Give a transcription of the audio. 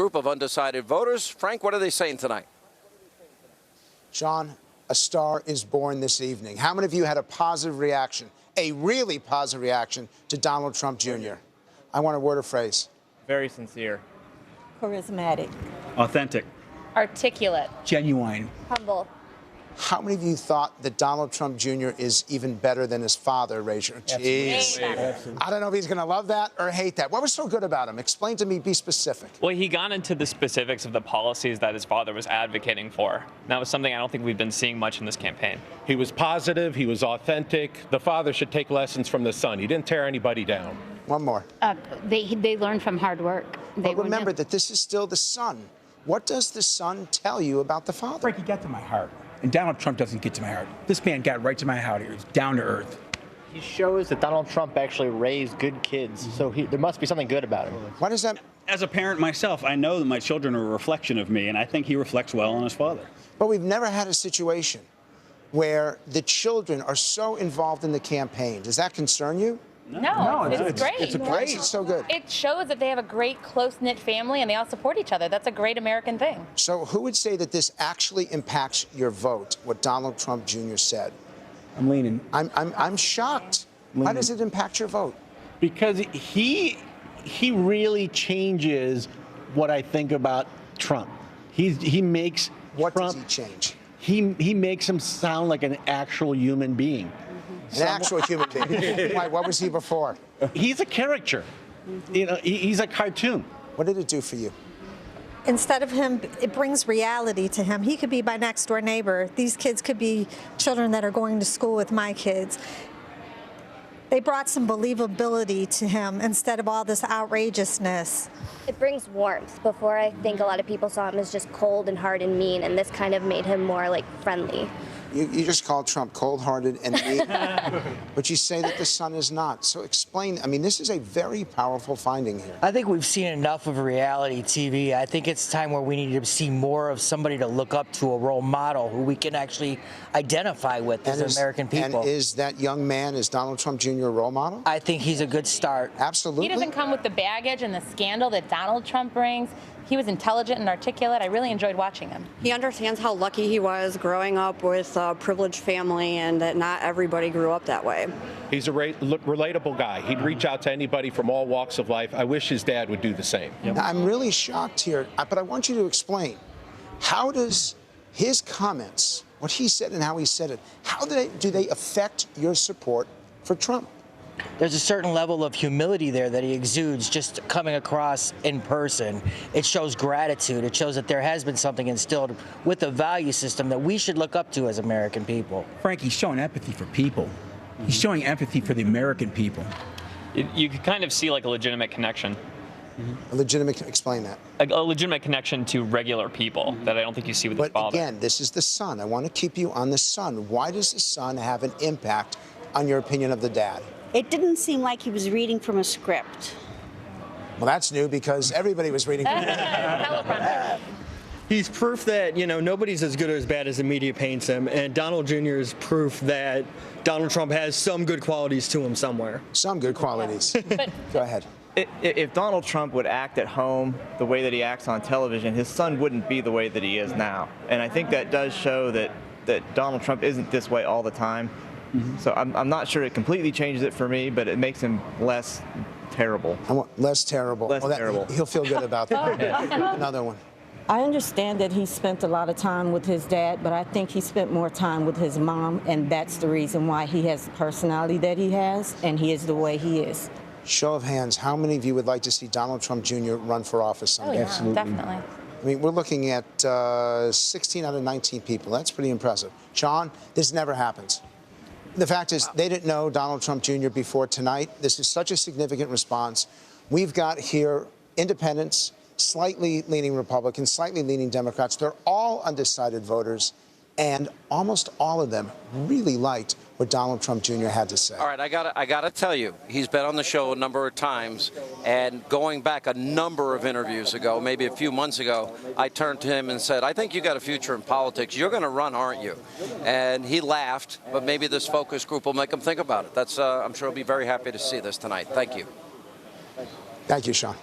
Group of undecided voters. Frank, what are they saying tonight? Sean, a star is born this evening. How many of you had a positive reaction, a really positive reaction to Donald Trump Jr.? I want a word or phrase. Very sincere. Charismatic. Authentic. Articulate. Genuine. Humble. How many of you thought that Donald Trump Jr. is even better than his father? Raise your Jeez. I don't know if he's going to love that or hate that. What was so good about him? Explain to me, be specific. Well, he got into the specifics of the policies that his father was advocating for. And that was something I don't think we've been seeing much in this campaign. He was positive. He was authentic. The father should take lessons from the son. He didn't tear anybody down. One more. They learn from hard work. But remember that this is still the son. What does the son tell you about the father? Frank, he got to my heart. And Donald Trump doesn't get to my heart. This man got right to my heart. He was down to earth. He shows that Donald Trump actually raised good kids, so there must be something good about him. What is that? As a parent myself, I know that my children are a reflection of me, and I think he reflects well on his father. But we've never had a situation where the children are so involved in the campaign. Does that concern you? No, it's great. It's great. It's so good. It shows that they have a great, close-knit family, and they all support each other. That's a great American thing. So who would say that this actually impacts your vote, what Donald Trump Jr. said? I'm leaning. I'm shocked. How does it impact your vote? Because he really changes what I think about Trump. He makes What Trump, does he change? He makes him sound like an actual human being. An actual human being. Why, what was he before? He's a caricature. You know, he's a cartoon. What did it do for you? Instead of him, it brings reality to him. He could be my next door neighbor. These kids could be children that are going to school with my kids. They brought some believability to him instead of all this outrageousness. It brings warmth. Before, I think a lot of people saw him as just cold and hard and mean, and this kind of made him more like friendly. You just called Trump cold-hearted and mean, but you say that the son is not. So explain. I mean, this is a very powerful finding here. I think we've seen enough of reality TV. I think it's time where we need to see more of somebody to look up to, a role model who we can actually identify with as American people. And is that young man, is Donald Trump Jr. a role model? I think he's a good start. Absolutely. He doesn't come with the baggage and the scandal that Donald Trump brings. He was intelligent and articulate. I really enjoyed watching him. He understands how lucky he was growing up with a privileged family and that not everybody grew up that way. He's a relatable guy. He'd reach out to anybody from all walks of life. I wish his dad would do the same. Now, I'm really shocked here, but I want you to explain. How does his comments, what he said and how he said it, how do they affect your support for Trump? There's a certain level of humility there that he exudes just coming across in person. It shows gratitude. It shows that there has been something instilled with the value system that we should look up to as American people. Frank, he's showing empathy for people. He's showing empathy for the American people. You could kind of see like a legitimate connection. A legitimate, explain that. A legitimate connection to regular people that I don't think you see with his father. But again, this is the son. I want to keep you on the son. Why does the son have an impact on your opinion of the dad? It didn't seem like he was reading from a script. Well, that's new because everybody was reading. He's proof that, nobody's as good or as bad as the media paints him, and Donald Jr. is proof that Donald Trump has some good qualities to him somewhere. Some good qualities. Go ahead. If Donald Trump would act at home the way that he acts on television, his son wouldn't be the way that he is now. And I think that does show that Donald Trump isn't this way all the time. So I'm not sure it completely changes it for me, but it makes him less terrible. Less terrible. Less terrible. He'll feel good about that. Another one. I understand that he spent a lot of time with his dad, but I think he spent more time with his mom, and that's the reason why he has the personality that he has, and he is the way he is. Show of hands, how many of you would like to see Donald Trump Jr. run for office someday? Oh, yeah, Absolutely. definitely. I mean, we're looking at 16 out of 19 people. That's pretty impressive. Sean, this never happens. The fact is, they didn't know Donald Trump Jr. before tonight. This is such a significant response. We've got here independents, slightly leaning Republicans, slightly leaning Democrats. They're all undecided voters, and almost all of them really liked what Donald Trump Jr. had to say. All right, I gotta tell you, he's been on the show a number of times, and going back a number of interviews ago, maybe a few months ago, I turned to him and said, I think you got a future in politics. You're going to run, aren't you? And he laughed, but maybe this focus group will make him think about it. I'm sure he'll be very happy to see this tonight. Thank you. Thank you, Sean.